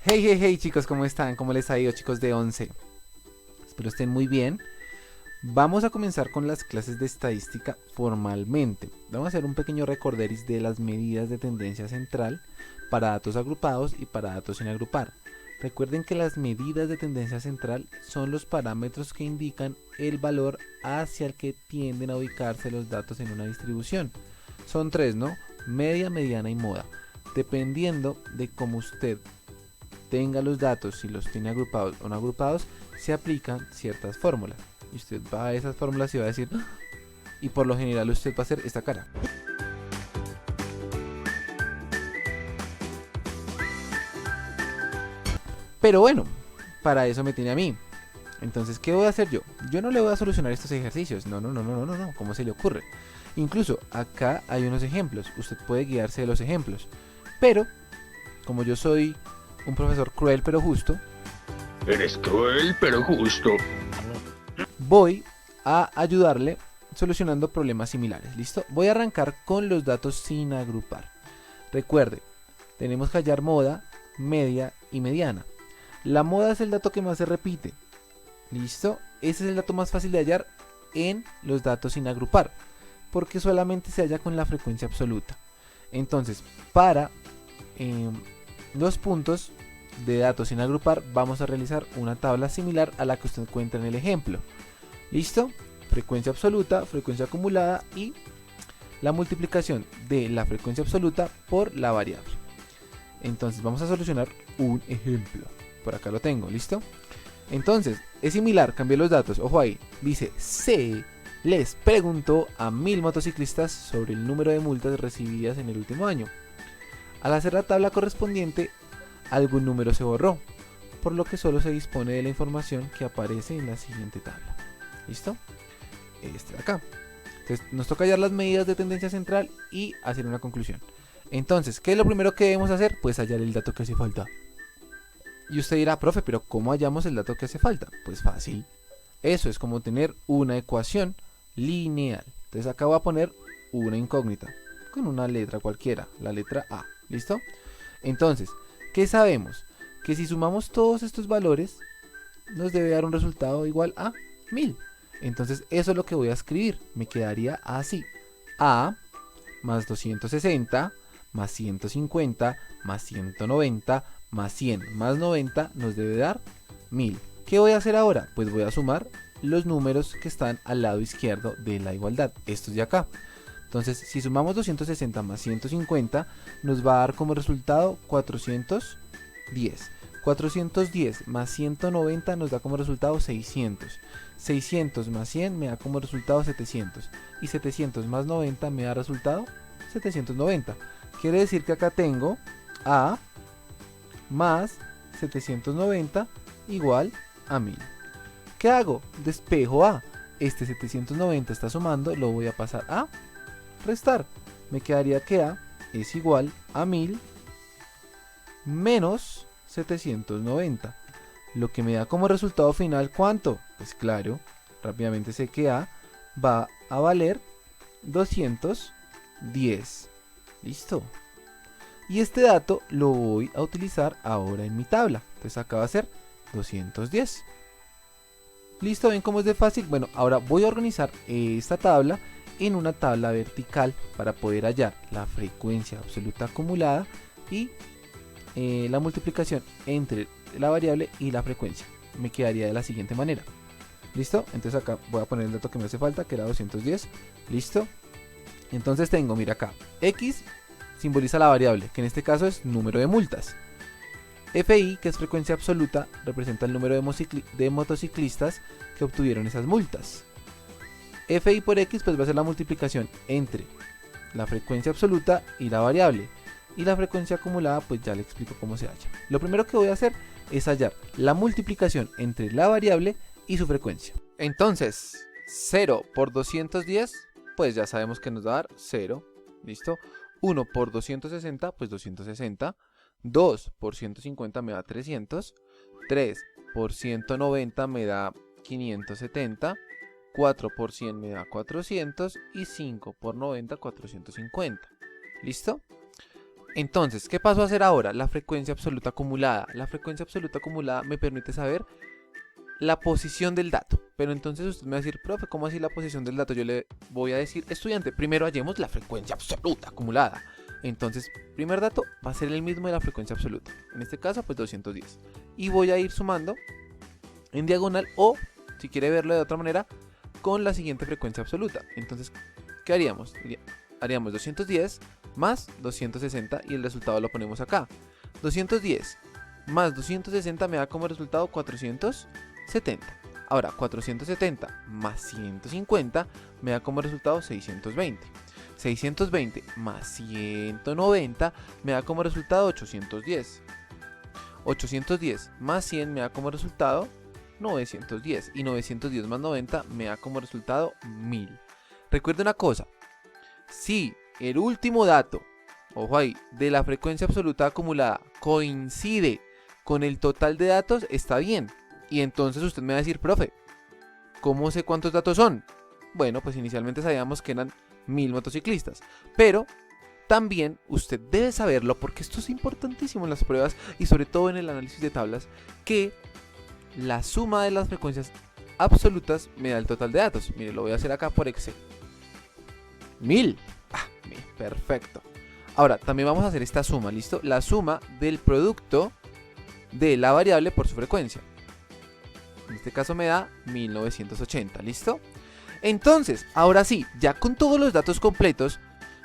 Hey, hey, hey chicos, ¿cómo están? ¿Cómo les ha ido chicos de 11? Espero estén muy bien. Vamos a comenzar con las clases de estadística formalmente. Vamos a hacer un pequeño recorderis de las medidas de tendencia central para datos agrupados y para datos sin agrupar. Recuerden que las medidas de tendencia central son los parámetros que indican el valor hacia el que tienden a ubicarse los datos en una distribución. Son tres, ¿no? Media, mediana y moda. Dependiendo de cómo usted tenga los datos, si los tiene agrupados o no agrupados, se aplican ciertas fórmulas. Y usted va a esas fórmulas y va a decir, "Ah", y por lo general usted va a hacer esta cara. Pero bueno, para eso me tiene a mí. Entonces, ¿qué voy a hacer yo? Yo no le voy a solucionar estos ejercicios. No. ¿Cómo se le ocurre? Incluso acá hay unos ejemplos. Usted puede guiarse de los ejemplos. Pero, como yo soy un profesor cruel pero justo, Eres cruel pero justo. voy a ayudarle solucionando problemas similares. ¿Listo? Voy a arrancar con los datos sin agrupar. Recuerde, tenemos que hallar moda, media y mediana. La moda es el dato que más se repite. ¿Listo? Ese es el dato más fácil de hallar en los datos sin agrupar, porque solamente se halla con la frecuencia absoluta. Entonces, para los puntos de datos sin agrupar, vamos a realizar una tabla similar a la que usted encuentra en el ejemplo. ¿Listo? Frecuencia absoluta, frecuencia acumulada y la multiplicación de la frecuencia absoluta por la variable. Entonces vamos a solucionar un ejemplo. Por acá lo tengo, ¿listo? Entonces, es similar, cambié los datos. Ojo ahí, dice se les preguntó a 1000 motociclistas sobre el número de multas recibidas en el último año. Al hacer la tabla correspondiente, algún número se borró, por lo que solo se dispone de la información que aparece en la siguiente tabla. ¿Listo? Este de acá. Entonces nos toca hallar las medidas de tendencia central y hacer una conclusión. Entonces, ¿qué es lo primero que debemos hacer? Pues hallar el dato que hace falta. Y usted dirá, profe, pero ¿cómo hallamos el dato que hace falta? Pues fácil. Eso es como tener una ecuación lineal. Entonces acá voy a poner una incógnita con una letra cualquiera, la letra A. ¿Listo? Entonces, ¿qué sabemos? Que si sumamos todos estos valores, nos debe dar un resultado igual a 1000. Entonces eso es lo que voy a escribir. Me quedaría así. A más 260 más 150 más 190 más 100 más 90 nos debe dar 1000. ¿Qué voy a hacer ahora? Pues voy a sumar los números que están al lado izquierdo de la igualdad. Estos de acá. Entonces, si sumamos 260 más 150, nos va a dar como resultado 410. 410 más 190 nos da como resultado 600. 600 más 100 me da como resultado 700. Y 700 más 90 me da resultado 790. Quiere decir que acá tengo A más 790 igual a 1000. ¿Qué hago? Despejo A. Este 790 está sumando, lo voy a pasar a restar. Me quedaría que A es igual a 1000 menos 790. Lo que me da como resultado final, ¿cuánto? Pues claro, rápidamente sé que A va a valer 210. ¿Listo? Y este dato lo voy a utilizar ahora en mi tabla. Entonces acá va a ser 210. ¿Listo? ¿Ven cómo es de fácil? Bueno, ahora voy a organizar esta tabla en una tabla vertical para poder hallar la frecuencia absoluta acumulada y la multiplicación entre la variable y la frecuencia. Me quedaría de la siguiente manera. ¿Listo? Entonces acá voy a poner el dato que me hace falta, que era 210. ¿Listo? Entonces tengo, mira acá, X simboliza la variable, que en este caso es número de multas. FI, que es frecuencia absoluta, representa el número de motociclistas que obtuvieron esas multas. FI por X pues va a ser la multiplicación entre la frecuencia absoluta y la variable. Y la frecuencia acumulada pues ya le explico cómo se halla. Lo primero que voy a hacer es hallar la multiplicación entre la variable y su frecuencia. Entonces, 0 por 210 pues ya sabemos que nos va a dar 0. ¿Listo? 1 por 260 pues 260. 2 por 150 me da 300. 3 por 190 me da 570. 4 por 100 me da 400 y 5 por 90 450. ¿Listo? Entonces, ¿qué paso a hacer ahora? La frecuencia absoluta acumulada. La frecuencia absoluta acumulada me permite saber la posición del dato. Pero entonces usted me va a decir, profe, ¿cómo así la posición del dato? Yo le voy a decir, estudiante, primero hallemos la frecuencia absoluta acumulada. Entonces, primer dato va a ser el mismo de la frecuencia absoluta. En este caso, pues 210. Y voy a ir sumando en diagonal o, si quiere verlo de otra manera, con la siguiente frecuencia absoluta. Entonces, ¿qué haríamos? Haríamos 210 más 260 y el resultado lo ponemos acá. 210 más 260 me da como resultado 470. Ahora, 470 más 150 me da como resultado 620. 620 más 190 me da como resultado 810. 810 más 100 me da como resultado 910. Y 910 más 90 me da como resultado 1000. Recuerda una cosa. Si el último dato, ojo ahí, de la frecuencia absoluta acumulada coincide con el total de datos, está bien. Y entonces usted me va a decir, profe, ¿cómo sé cuántos datos son? Bueno, pues inicialmente sabíamos que eran 1000 motociclistas. Pero también usted debe saberlo, porque esto es importantísimo en las pruebas y sobre todo en el análisis de tablas, que la suma de las frecuencias absolutas me da el total de datos. Mire, lo voy a hacer acá por Excel. 1000. Perfecto. Ahora, también vamos a hacer esta suma, ¿listo? La suma del producto de la variable por su frecuencia. En este caso me da 1980, ¿listo? Entonces, ahora sí, ya con todos los datos completos,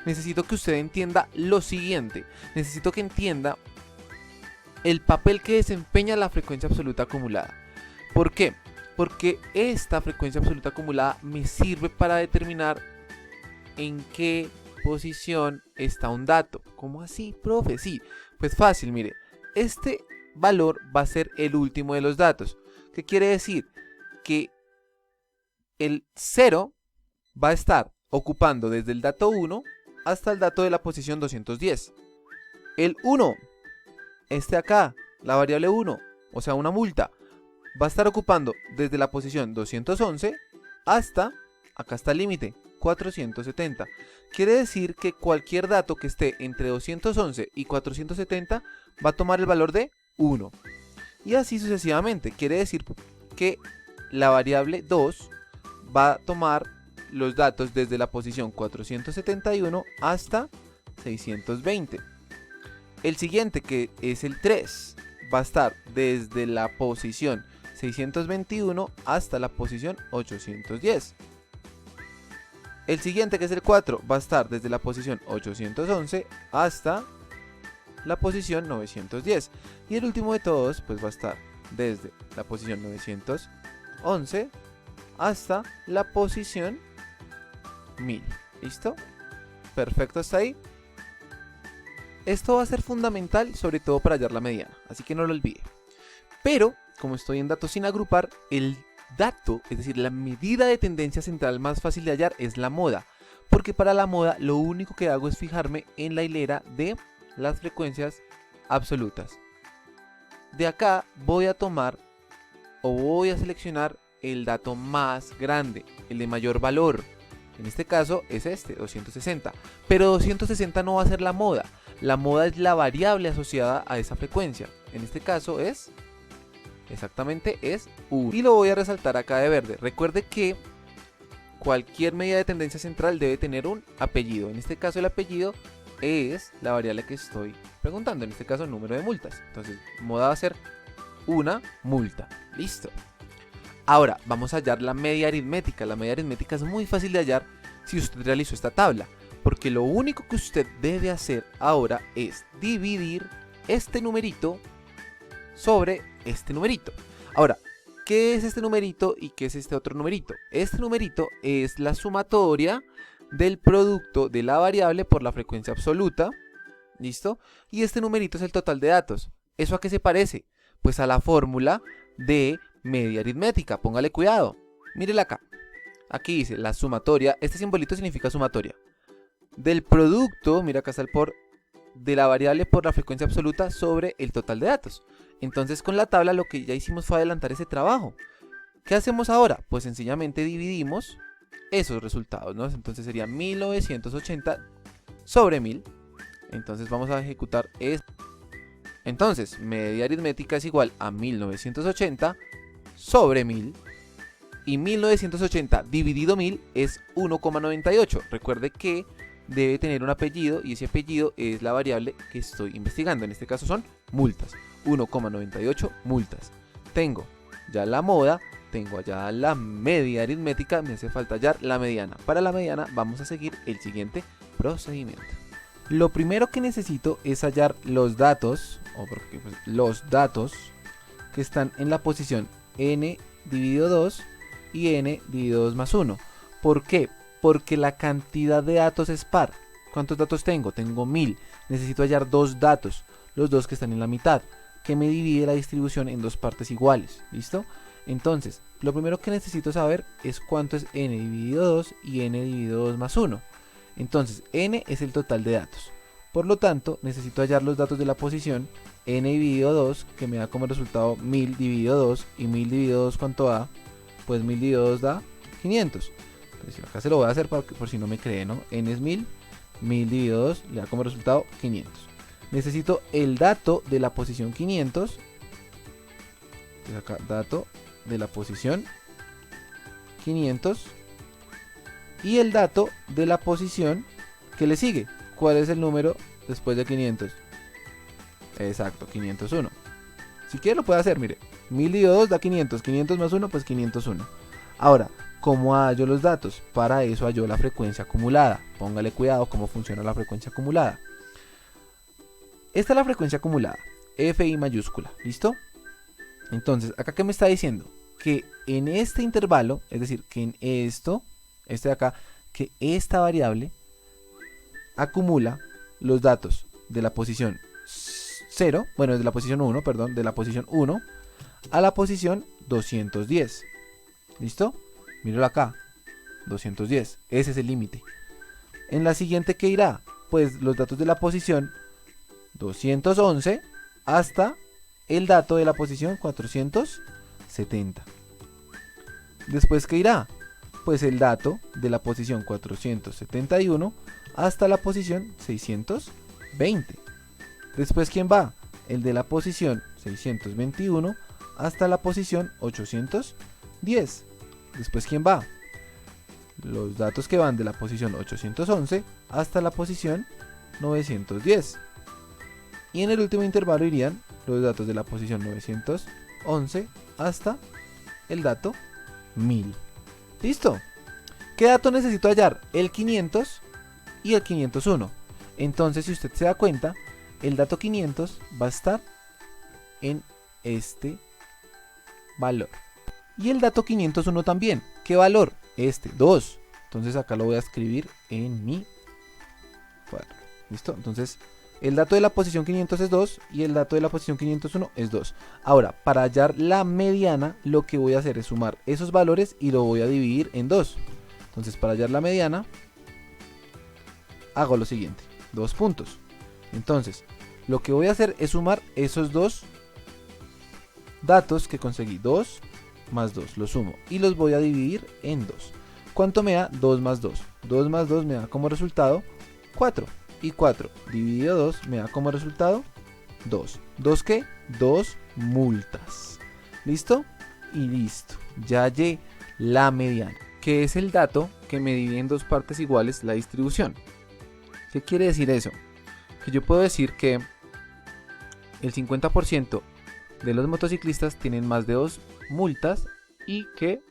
necesito que usted entienda lo siguiente. Necesito que entienda el papel que desempeña la frecuencia absoluta acumulada. ¿Por qué? Porque esta frecuencia absoluta acumulada me sirve para determinar en qué posición está un dato. ¿Cómo así, profe? Sí, pues fácil, mire. Este valor va a ser el último de los datos. ¿Qué quiere decir? Que el 0 va a estar ocupando desde el dato 1 hasta el dato de la posición 210. El 1, este acá, la variable 1, o sea una multa, va a estar ocupando desde la posición 211 hasta, acá está el límite, 470. Quiere decir que cualquier dato que esté entre 211 y 470 va a tomar el valor de 1. Y así sucesivamente. Quiere decir que la variable 2 va a tomar los datos desde la posición 471 hasta 620. El siguiente, que es el 3, va a estar desde la posición 621 hasta la posición 810. El siguiente, que es el 4, va a estar desde la posición 811 hasta la posición 910. Y el último de todos, pues va a estar desde la posición 911 hasta la posición 1000. ¿Listo? Perfecto, hasta ahí. Esto va a ser fundamental, sobre todo para hallar la mediana, así que no lo olvide. Pero, como estoy en datos sin agrupar, el dato, es decir, la medida de tendencia central más fácil de hallar es la moda, porque para la moda lo único que hago es fijarme en la hilera de las frecuencias absolutas. De acá voy a tomar o voy a seleccionar el dato más grande, el de mayor valor. En este caso es este, 260. Pero 260 no va a ser la moda. La moda es la variable asociada a esa frecuencia. En este caso es, exactamente, es 1. Y lo voy a resaltar acá de verde. Recuerde que cualquier medida de tendencia central debe tener un apellido. En este caso el apellido es la variable que estoy preguntando. En este caso el número de multas. Entonces moda va a ser una multa. Listo. Ahora vamos a hallar la media aritmética. La media aritmética es muy fácil de hallar si usted realizó esta tabla, porque lo único que usted debe hacer ahora es dividir este numerito sobre este numerito. Ahora, ¿qué es este numerito y qué es este otro numerito? Este numerito es la sumatoria del producto de la variable por la frecuencia absoluta. ¿Listo? Y este numerito es el total de datos. ¿Eso a qué se parece? Pues a la fórmula de media aritmética. Póngale cuidado. Mírela acá. Aquí dice la sumatoria. Este simbolito significa sumatoria. Del producto, mira acá está el por, de la variable por la frecuencia absoluta sobre el total de datos. Entonces con la tabla lo que ya hicimos fue adelantar ese trabajo. ¿Qué hacemos ahora? Pues sencillamente dividimos esos resultados, ¿no? Entonces sería 1980 sobre 1000. Entonces vamos a ejecutar esto. Entonces, media aritmética es igual a 1980 sobre 1000. Y 1980 dividido 1000 es 1,98. Recuerde que debe tener un apellido y ese apellido es la variable que estoy investigando. En este caso son multas. 1,98 multas. Tengo ya la moda, tengo allá la media aritmética, me hace falta hallar la mediana. Para la mediana vamos a seguir el siguiente procedimiento. Lo primero que necesito es hallar los datos, los datos que están en la posición n dividido 2 y n dividido 2 más 1. ¿Por qué? Porque la cantidad de datos es par. ¿Cuántos datos tengo? Tengo 1000. Necesito hallar dos datos, los dos que están en la mitad, que me divide la distribución en dos partes iguales. ¿Listo? Entonces, lo primero que necesito saber es cuánto es n dividido 2 y n dividido 2 más 1. Entonces, n es el total de datos. Por lo tanto, necesito hallar los datos de la posición n dividido 2, que me da como resultado 1000 dividido 2. Y 1000 dividido 2, ¿cuánto da? Pues 1000 dividido 2 da 500. Entonces, acá se lo voy a hacer por si no me cree, ¿no? N es 1000, 1000 dividido 2 le da como resultado 500. Necesito el dato de la posición 500. Entonces acá, dato de la posición 500. Y el dato de la posición que le sigue. ¿Cuál es el número después de 500? Exacto, 501. Si quiere lo puede hacer, mire. 1000 dividido 2 da 500. 500 más 1, pues 501. Ahora, ¿cómo hallo los datos? Para eso hallo la frecuencia acumulada. Póngale cuidado cómo funciona la frecuencia acumulada. Esta es la frecuencia acumulada. FI mayúscula. ¿Listo? Entonces, ¿acá qué me está diciendo? Que en este intervalo, es decir, que en esto, este de acá, que esta variable acumula los datos de la posición 0, bueno, de la posición 1, perdón, de la posición 1 a la posición 210. ¿Listo? Míralo acá, 210, ese es el límite. En la siguiente, ¿qué irá? Pues los datos de la posición 211 hasta el dato de la posición 470. Después, ¿qué irá? Pues el dato de la posición 471 hasta la posición 620. Después, ¿quién va? El de la posición 621 hasta la posición 810. Después, ¿quién va? Los datos que van de la posición 811 hasta la posición 910. Y en el último intervalo irían los datos de la posición 911 hasta el dato 1000. ¿Listo? ¿Qué dato necesito hallar? El 500 y el 501. Entonces, si usted se da cuenta, el dato 500 va a estar en este valor. Y el dato 501 también. ¿Qué valor? Este, 2. Entonces acá lo voy a escribir en mi cuadro. ¿Listo? Entonces, el dato de la posición 500 es 2 y el dato de la posición 501 es 2. Ahora, para hallar la mediana, lo que voy a hacer es sumar esos valores y lo voy a dividir en 2. Entonces, para hallar la mediana, hago lo siguiente. 2 puntos. Entonces, lo que voy a hacer es sumar esos dos datos que conseguí. 2 más 2, los sumo y los voy a dividir en 2. ¿Cuánto me da? 2 más 2. 2 más 2 me da como resultado 4. Y 4 dividido 2 me da como resultado 2. ¿2 qué? 2 multas. ¿Listo? Y listo. Ya hallé la mediana, que es el dato que me divide en dos partes iguales la distribución. ¿Qué quiere decir eso? Que yo puedo decir que el 50% de los motociclistas tienen más de 2 multas y que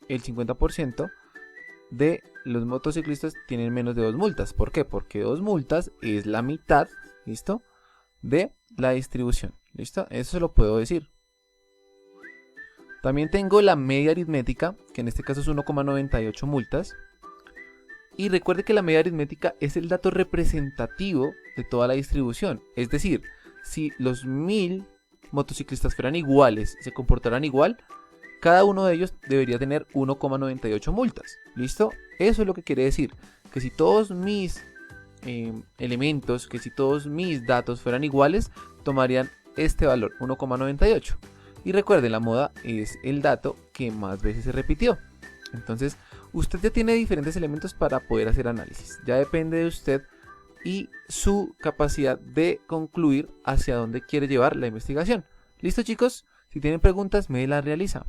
el 50% de los motociclistas tienen menos de 2 multas. ¿Por qué? Porque 2 multas es la mitad, ¿listo? De la distribución, ¿listo? Eso se lo puedo decir. También tengo la media aritmética, que en este caso es 1,98 multas. Y recuerde que la media aritmética es el dato representativo de toda la distribución. Es decir, si los 1000 motociclistas fueran iguales, se comportaran igual, cada uno de ellos debería tener 1,98 multas. ¿Listo? Eso es lo que quiere decir. Que si todos mis elementos, que si todos mis datos fueran iguales, tomarían este valor, 1,98. Y recuerden, la moda es el dato que más veces se repitió. Entonces, usted ya tiene diferentes elementos para poder hacer análisis. Ya depende de usted y su capacidad de concluir hacia dónde quiere llevar la investigación. ¿Listo, chicos? Si tienen preguntas, me las realizan.